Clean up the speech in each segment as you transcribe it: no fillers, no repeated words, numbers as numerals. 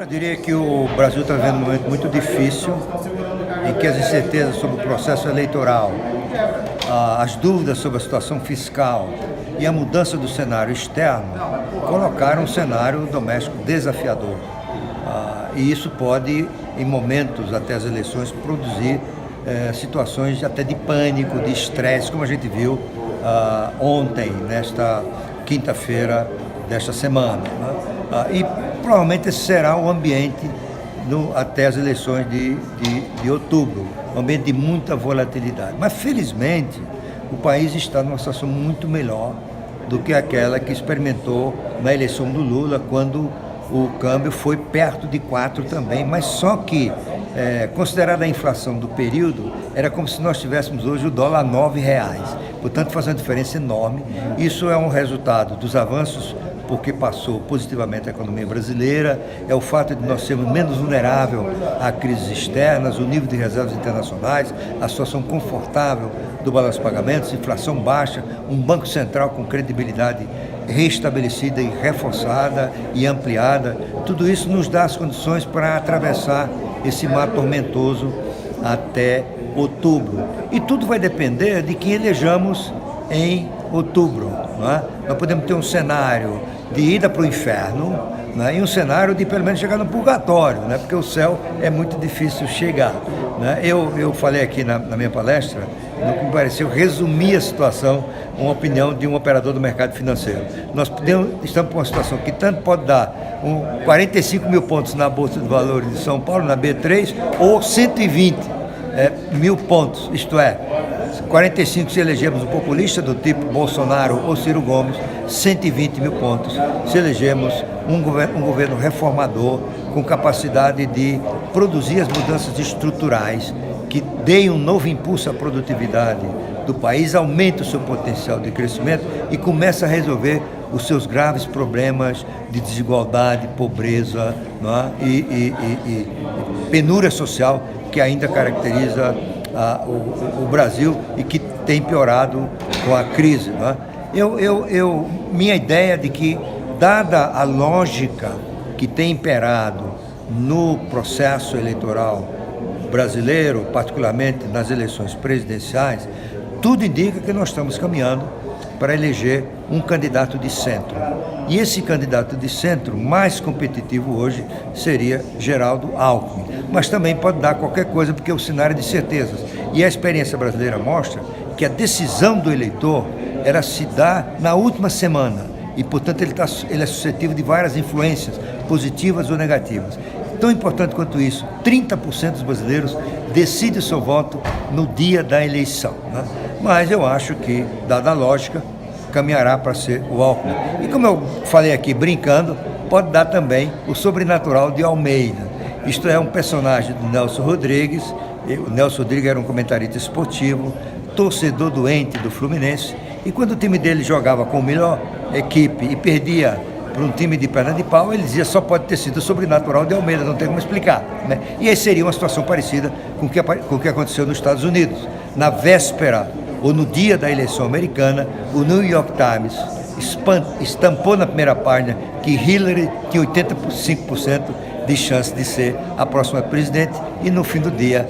diria que o Brasil está vivendo um momento muito difícil em que as incertezas sobre o processo eleitoral, as dúvidas sobre a situação fiscal e a mudança do cenário externo colocaram um cenário doméstico desafiador. E isso pode, em momentos até as eleições, produzir situações até de pânico, de estresse, como a gente viu ontem, nesta quinta-feira desta semana. E provavelmente esse será o ambiente até as eleições de outubro, um ambiente de muita volatilidade. Mas, felizmente, o país está numa situação muito melhor do que aquela que experimentou na eleição do Lula, quando o câmbio foi perto de 4 também, mas só que, considerada a inflação do período, era como se nós tivéssemos hoje o dólar a R$9. Portanto, faz uma diferença enorme. Isso é um resultado dos avanços, porque passou positivamente a economia brasileira, é o fato de nós sermos menos vulneráveis a crises externas, o nível de reservas internacionais, a situação confortável do balanço de pagamentos, inflação baixa, um Banco Central com credibilidade restabelecida e reforçada e ampliada. Tudo isso nos dá as condições para atravessar esse mar tormentoso até outubro. E tudo vai depender de quem elejamos em outubro. Não é? Nós podemos ter um cenário de ida para o inferno, né? E um cenário de pelo menos chegar no purgatório, né? Porque o céu é muito difícil chegar. Né? Eu falei aqui na minha palestra, no que me pareceu resumir a situação, uma opinião de um operador do mercado financeiro. Nós estamos com uma situação que tanto pode dar 45 mil pontos na Bolsa de Valores de São Paulo, na B3, ou 120 mil pontos, isto é, 45 se elegemos um populista do tipo Bolsonaro ou Ciro Gomes, 120 mil pontos se elegemos um governo reformador com capacidade de produzir as mudanças estruturais que deem um novo impulso à produtividade do país, aumente o seu potencial de crescimento e comece a resolver os seus graves problemas de desigualdade, pobreza, não é? e penúria social que ainda caracteriza o Brasil e que tem piorado com a crise. Não é? Minha ideia é de que, dada a lógica que tem imperado no processo eleitoral brasileiro, particularmente nas eleições presidenciais, tudo indica que nós estamos caminhando para eleger um candidato de centro. E esse candidato de centro mais competitivo hoje seria Geraldo Alckmin. Mas também pode dar qualquer coisa, porque o cenário é de certezas. E a experiência brasileira mostra que a decisão do eleitor ela se dá na última semana. E, portanto, ele é suscetível de várias influências, positivas ou negativas. Tão importante quanto isso, 30% dos brasileiros decidem o seu voto no dia da eleição. Né? Mas eu acho que, dada a lógica, caminhará para ser o Alckmin. E como eu falei aqui, brincando, pode dar também o sobrenatural de Almeida. Isto é, um personagem do Nelson Rodrigues. O Nelson Rodrigues era um comentarista esportivo, torcedor doente do Fluminense, e quando o time dele jogava com a melhor equipe e perdia para um time de perna de pau, ele dizia só pode ter sido o sobrenatural de Almeida, não tem como explicar. Né? E aí seria uma situação parecida com o que aconteceu nos Estados Unidos. Na véspera ou no dia da eleição americana, o New York Times estampou na primeira página que Hillary tinha 85% de chance de ser a próxima presidente, e no fim do dia,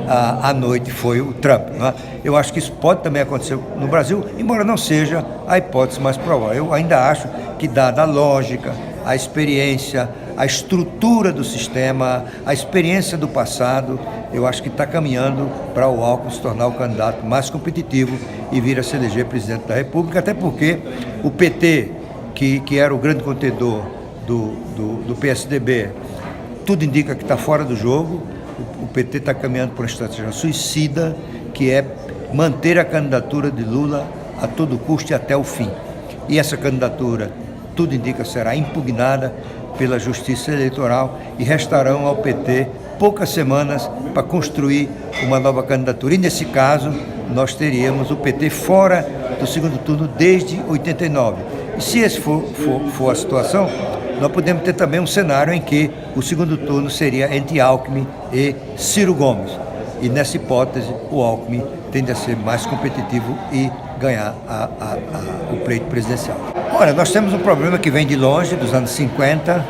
à noite, foi o Trump. Né? Eu acho que isso pode também acontecer no Brasil, embora não seja a hipótese mais provável. Eu ainda acho que, dada a lógica, a experiência, a estrutura do sistema, a experiência do passado, eu acho que está caminhando para o Alckmin se tornar o candidato mais competitivo e vir a se eleger presidente da República, até porque o PT, que era o grande contendor do PSDB, tudo indica que está fora do jogo. O PT está caminhando por uma estratégia suicida, que é manter a candidatura de Lula a todo custo e até o fim. E essa candidatura, tudo indica, será impugnada pela Justiça Eleitoral e restarão ao PT poucas semanas para construir uma nova candidatura. E nesse caso, nós teríamos o PT fora do segundo turno desde 89. E se essa for a situação, nós podemos ter também um cenário em que o segundo turno seria entre Alckmin e Ciro Gomes. E nessa hipótese, o Alckmin tende a ser mais competitivo e ganhar o pleito presidencial. Olha, nós temos um problema que vem de longe, dos anos 50,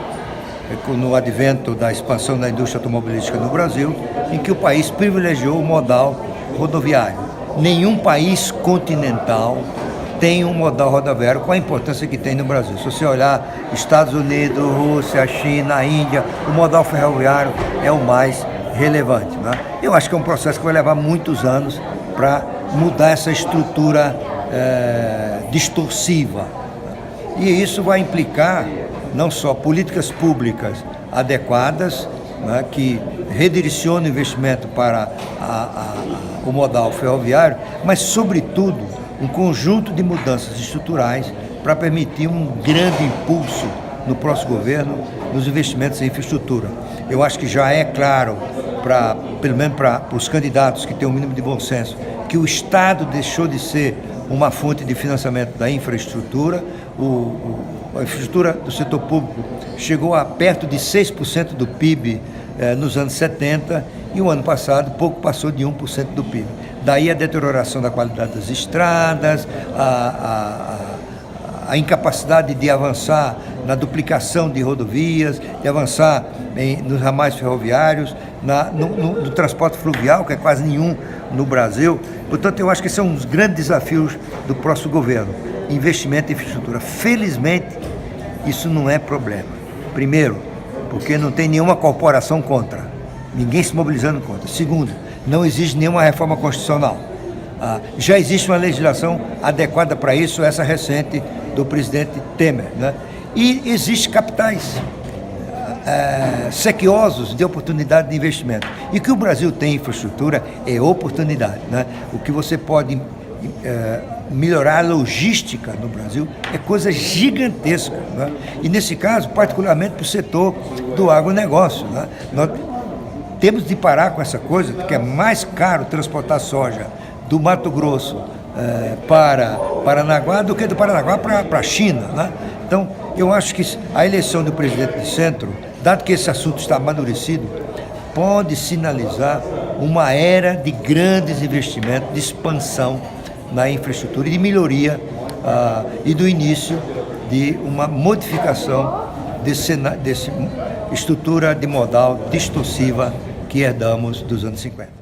no advento da expansão da indústria automobilística no Brasil, em que o país privilegiou o modal rodoviário. Nenhum país continental tem um modal rodoviário com a importância que tem no Brasil. Se você olhar Estados Unidos, Rússia, China, Índia, o modal ferroviário é o mais relevante, né? Eu acho que é um processo que vai levar muitos anos para mudar essa estrutura distorsiva. E isso vai implicar não só políticas públicas adequadas, né, que redirecionam o investimento para o modal ferroviário, mas, sobretudo, um conjunto de mudanças estruturais para permitir um grande impulso no próximo governo nos investimentos em infraestrutura. Eu acho que já é claro, pelo menos para os candidatos que têm um mínimo de bom senso, que o Estado deixou de ser uma fonte de financiamento da infraestrutura. A infraestrutura do setor público chegou a perto de 6% do PIB nos anos 70 e o ano passado pouco passou de 1% do PIB. Daí a deterioração da qualidade das estradas, a incapacidade de avançar na duplicação de rodovias, de avançar nos ramais ferroviários, no transporte fluvial, que é quase nenhum no Brasil. Portanto, eu acho que são os grandes desafios do próximo governo: investimento em infraestrutura. Felizmente, isso não é problema. Primeiro, porque não tem nenhuma corporação contra, ninguém se mobilizando contra. Segundo, não existe nenhuma reforma constitucional. Já existe uma legislação adequada para isso, essa recente do presidente Temer, né? E existem capitais sequiosos de oportunidade de investimento. E que o Brasil tem infraestrutura é oportunidade, né? O que você pode melhorar a logística no Brasil é coisa gigantesca, né? E nesse caso, particularmente para o setor do agronegócio, né? Nós temos de parar com essa coisa, porque é mais caro transportar soja do Mato Grosso para Paranaguá do que do Paranaguá para a China, né? Então, eu acho que a eleição do presidente de centro, dado que esse assunto está amadurecido, pode sinalizar uma era de grandes investimentos, de expansão na infraestrutura e de melhoria e do início de uma modificação desse estrutura de modal distorsiva que herdamos dos anos 50.